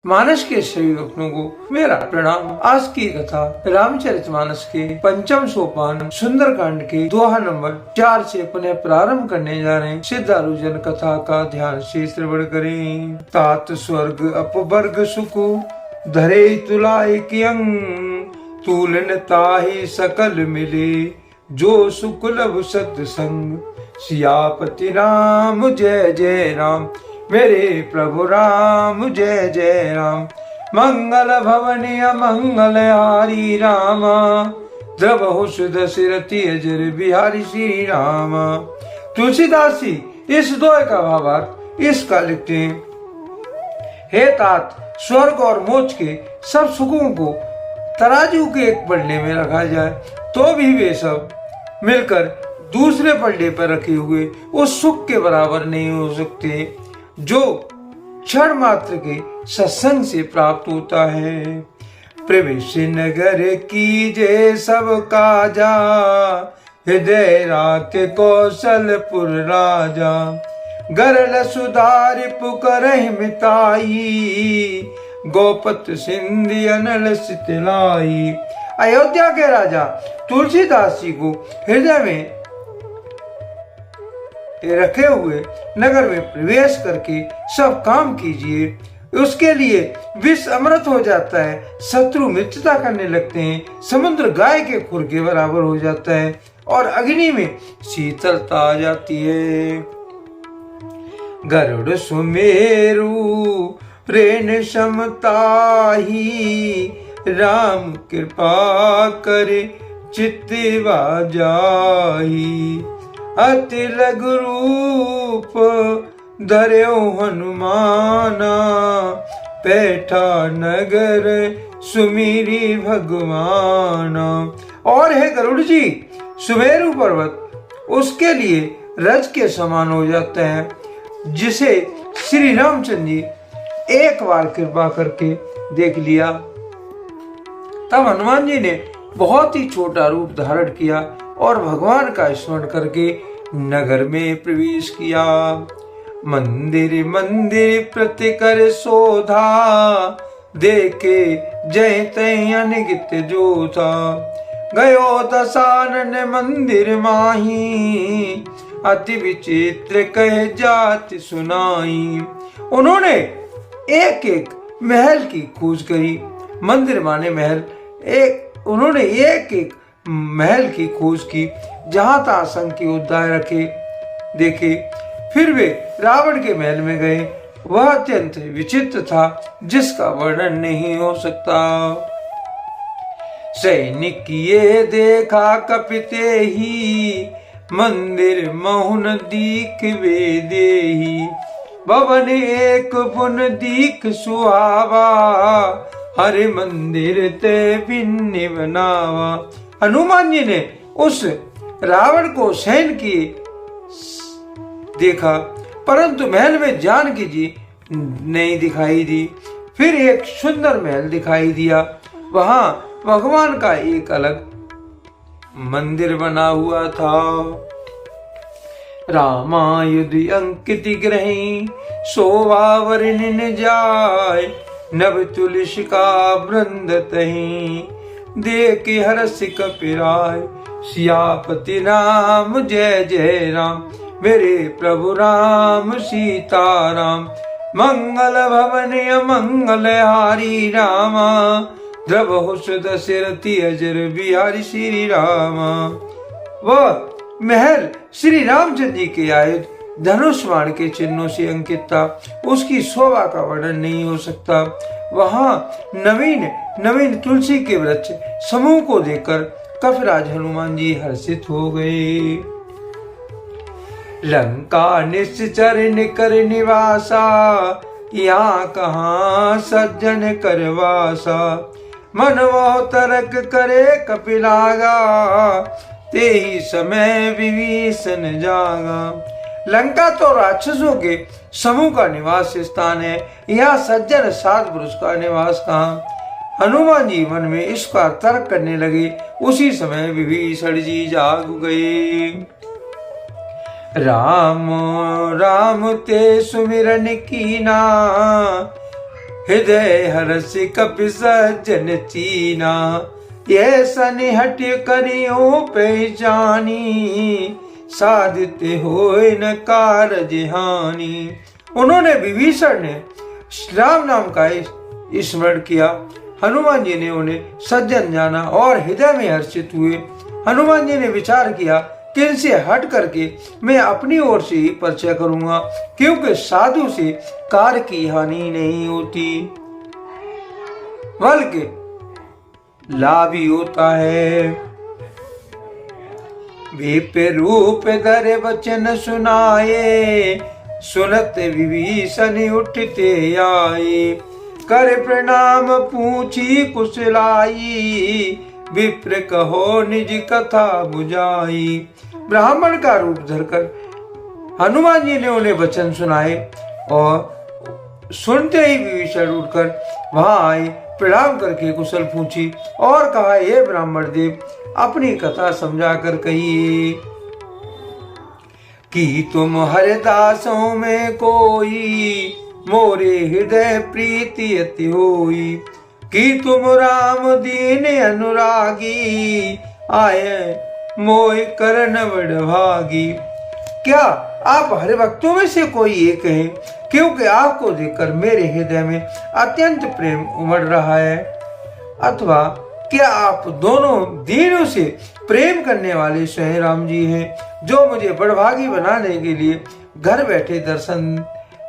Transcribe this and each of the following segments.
मानस के सभी भक्तों को मेरा प्रणाम। आज की कथा रामचरितमानस के पंचम सोपान सुंदरकांड के दोहा नंबर 4 से पुनः प्रारंभ करने जा रहे हैं। सिद्धारू जन कथा का ध्यान से श्रवण करें। तात स्वर्ग अपवर्ग सुख धरे तुलाए कियंग, तूलन ताहि सकल मिले जो सुख लब सत्संग। सियापति राम जय जय राम, मेरे प्रभु राम जय जय राम। मंगल भवनी मंगल हारी रामा, द्रवहु सुदशरथि अजर बिहारी श्री राम। तुलसीदास जी इस दोहे का भावार्थ इसका लिखते हैं। हे तात, स्वर्ग और मोक्ष के सब सुखों को तराजू के एक पल्ले में रखा जाए तो भी वे सब मिलकर दूसरे पल्ले पर रखे हुए उस सुख के बराबर नहीं हो सकते जो क्षण मात्र के सत्संग से प्राप्त होता है। प्रवेश नगर कीजे सब काजा, हृदय राख कौशलपुर राजा। गरल सुधारि पुकरहि मिताई, गोपत सिंधि अनल सितलाई। अयोध्या के राजा तुलसीदास जी को हृदय में रखे हुए नगर में प्रवेश करके सब काम कीजिए। उसके लिए विष अमृत हो जाता है, शत्रु मित्रता करने लगते हैं, समुद्र गाय के खुर के बराबर हो जाता है और अग्नि में शीतलता आ जाती है। गरुड़ सुमेरु रेण समताही, राम कृपा करे चित्तवा जाही। अति लघु रूप धर्यो हनुमाना, बैठा नगर सुमिरी भगवाना। और हे गरुड़ जी, सुमेरु पर्वत उसके लिए रज के समान हो जाता है, जिसे श्री रामचंद्र जी एक बार कृपा करके देख लिया। तब हनुमान जी ने बहुत ही छोटा रूप धारण किया और भगवान का स्मरण करके नगर में प्रवेश किया। मंदिर मंदिर प्रति कर शोधा, देखे जय तय अनगित जोधा। गयो दशानन मंदिर माही, अति विचित्र कह जाति सुनाई। उन्होंने एक एक महल की खोज करी। मंदिर माने महल। उन्होंने एक एक महल की खोज की, जहां तहां शंख के उद्यान रखे देखे। फिर वे रावण के महल में गए। वह अत्यंत विचित्र था, जिसका वर्णन नहीं हो सकता। सैनिक ये देखा कपिते ही, मंदिर महुन दीख वे देही। भवन एक पुन दीख सुहावा, हरे मंदिर ते भिन्न बनावा। हनुमान जी ने उस रावण को सैन किए देखा, परंतु महल में जानकी जी नहीं दिखाई दी। फिर एक सुंदर महल दिखाई दिया। वहां भगवान का एक अलग मंदिर बना हुआ था। रामायुध अंकित ग्रही, शोभा वर्णन जाय। नव तुलसी का वृंद तहीं, देख हर्ष कपिराय। सियापति राम जय जय राम, मेरे प्रभु राम सीताराम। मंगल भवन मंगल हारी रामा, द्रवहु सुदशरथि अजर बिहारी श्री रामा। वह महल श्री रामचंद्र जी के आयुध धनुष बाण के चिन्हों से अंकित था। उसकी शोभा का वर्णन नहीं हो सकता। वहां नवीन नवीन तुलसी के वृक्ष समूह को देखकर कपिराज हनुमान जी हर्षित हो गए। लंका निश्चर निकर निवासा, यहाँ कहाँ सज्जन करवासा। मन वह तरक करे कपिलागा, ते ही समय विभीषण जागा। लंका तो राक्षसों के समूह का निवास स्थान है, यहाँ सज्जन साध पुरुष का निवास कहाँ। हनुमान जी मन में इस पर तर्क करने लगे। उसी समय विभीषण जी जाग गए। राम राम ते सुमिरन कीना, हृदय हर्ष कपि सज्जन चीना, ये सनिहट करियो पहचानी, साधित होए न कारज हानि। उन्होंने विभीषण ने राम नाम का स्मरण किया। हनुमान जी ने उन्हें सज्जन जाना और हृदय में हर्षित हुए। हनुमान जी ने विचार किया कि इनसे हट करके मैं अपनी ओर से ही परिचय करूंगा, क्योंकि साधु से कार्य की हानि नहीं होती बल्कि लाभ ही होता है। विप्र रूप धरे वचन सुनाए, सुनत विभीषण उठते आए, कर प्रणाम पूछी कुशलाई, विप्र कहो निज कथा बुझाई। ब्राह्मण का रूप धरकर हनुमान जी ने उन्हें वचन सुनाए और सुनते ही विभीषण उठकर वहां आए, प्रणाम करके कुशल पूछी और कहा, हे ब्राह्मण देव, अपनी कथा समझा कर कहिए कि तुम हरिदासों में कोई, मोरे हृदय प्रीति अति होई, कि तुम राम दीन अनुरागी, आए मोय करण बड़भागी। क्या आप हरिभक्तों में से कोई एक हैं? क्योंकि आपको देखकर मेरे हृदय में अत्यंत प्रेम उमड़ रहा है। अथवा क्या आप दोनों दीनों से प्रेम करने वाले स्वयं राम जी हैं, जो मुझे बड़भागी बनाने के लिए घर बैठे दर्शन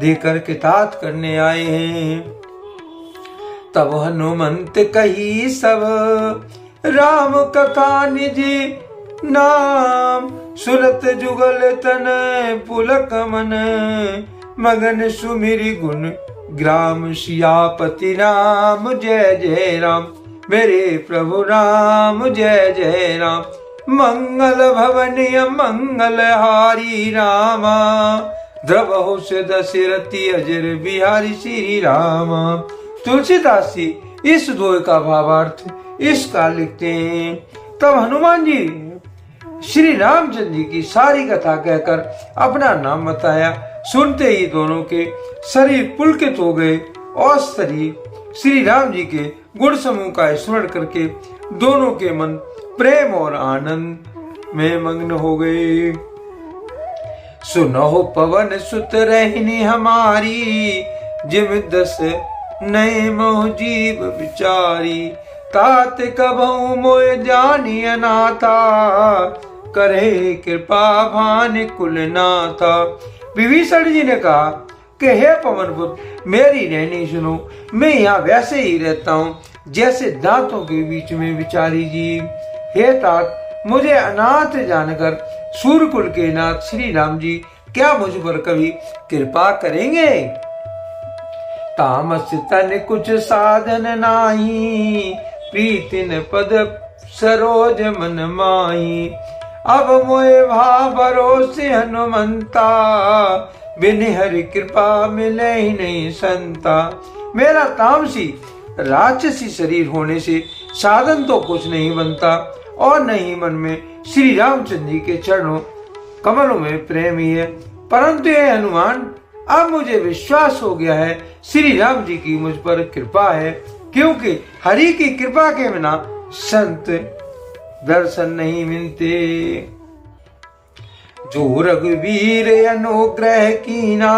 देकर कृतार्थ करने आए हैं। तब हनुमंत कही सब राम कथा निज नाम, सुनत जुगल तन पुलक मन, मगन सुमिरि गुण ग्राम सियापति राम। जय जय राम मेरे प्रभु राम, जय जय राम। मंगल भवनीय मंगल हारी रामा, द्रवहु से दशरथी अजर बिहारी श्री राम। तुलसीदास जी इस दोहे का भावार्थ इस काल लिखते हैं। तब हनुमान जी श्री रामचंद्र जी की सारी कथा कहकर अपना नाम बताया। सुनते ही दोनों के शरीर पुलकित हो गए और श्री राम जी के गुण समूह का स्मरण करके दोनों के मन प्रेम और आनंद में मग्न हो गए। सुनो पवन सुत रहनी हमारी, जिम दस नए मोह जीव विचारी, तात कबहु मोय जानी अनाथा, करे कृपा भान कुल नाथा। विभीषण जी ने कहा कि हे पवन पुत्र, मेरी रहनी सुनो। मैं यहाँ वैसे ही रहता हूँ जैसे दांतों के बीच में विचारी जी। हे तात, मुझे अनाथ जानकर सूर्यकुल के नाथ श्री राम जी क्या मुझ पर कभी कृपा करेंगे? तामस तन कुछ साधन नाही, प्रीतिन पद सरोज मन माही, अब मोए भा भरोसे हनुमंता, बिन हरि कृपा मिले ही नहीं संता। मेरा तामसी राक्षसी शरीर होने से साधन तो कुछ नहीं बनता और न ही मन में श्री रामचंद्र जी के चरणों कमलों में प्रेम ही है। परंतु ये हनुमान, अब मुझे विश्वास हो गया है श्री राम जी की मुझ पर कृपा है, क्योंकि हरि की कृपा के बिना संत दर्शन नहीं मिलते। जो रघुवीर अनुग्रह कीना,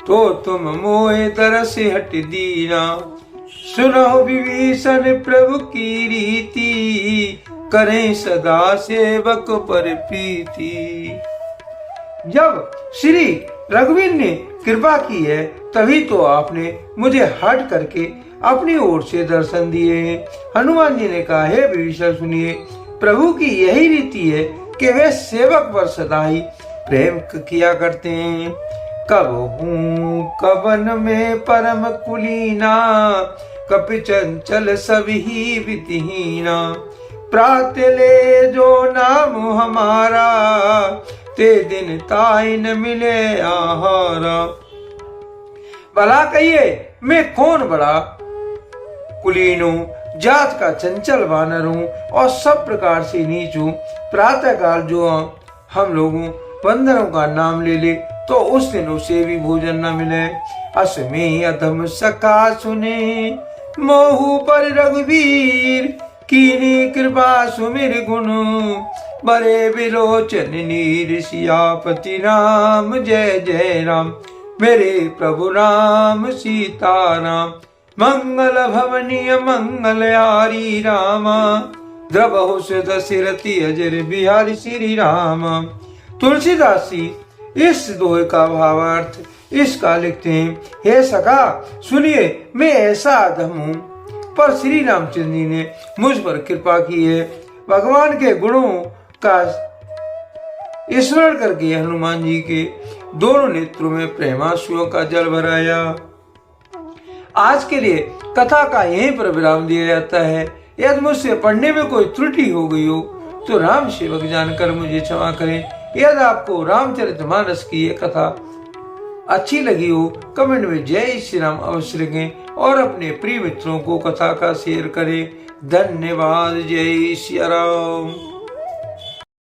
तो तुम मोहे तरस हट दीना। सुनो विभीषण प्रभु की रीति, करें सदा सेवक पर प्रीति। जब श्री रघुवीर ने कृपा की है, तभी तो आपने मुझे हट करके अपनी ओर से दर्शन दिए। हनुमान जी ने कहा, हे विभीषण सुनिए, प्रभु की यही रीति है कि वे सेवक पर सदा ही प्रेम किया करते हैं। कब हूँ कवन में परम कुलीना, कपि चंचल सभी विधिहीना। प्रात ले जो नाम हमारा, ते दिन ताई न मिले आहारा। भला कहिए, मैं कौन बड़ा कुलीन हूँ, जात का चंचल वानर हूँ और सब प्रकार से नीच हूँ। प्रातः काल जो हम लोगों बंदरों का नाम ले ले तो उस दिन उसे भी भोजन न मिले। असमय अधम सका सुने मोहु पर रघुवीर, कीनी कृपा सुमिर गुण बड़े विलोचन नीर। सियापति राम जय जय राम, मेरे प्रभु राम सीता राम। मंगल भवनीय मंगल आरी रामा, द्रवहु दशरथी अजर बिहारी श्री राम। तुलसीदास जी इस दोहे का भावार्थ इसका लिखते हैं, हे सखा सुनिए, मैं ऐसा अधम हूँ पर श्री रामचंद्र जी ने मुझ पर कृपा की है। भगवान के गुणों का स्मरण करके हनुमान जी के दोनों नेत्रों में प्रेमाश्रुओं का जल भराया। आज के लिए कथा का यहीं पर विराम दिया जाता है। यदि मुझसे पढ़ने में कोई त्रुटि हो गई हो तो राम सेवक जानकर मुझे क्षमा करें। यदि आपको रामचरितमानस की ये कथा अच्छी लगी हो, कमेंट में जय श्री राम अवश्य लिखें और अपने प्रिय मित्रों को कथा का शेयर करें। धन्यवाद। जय श्री राम।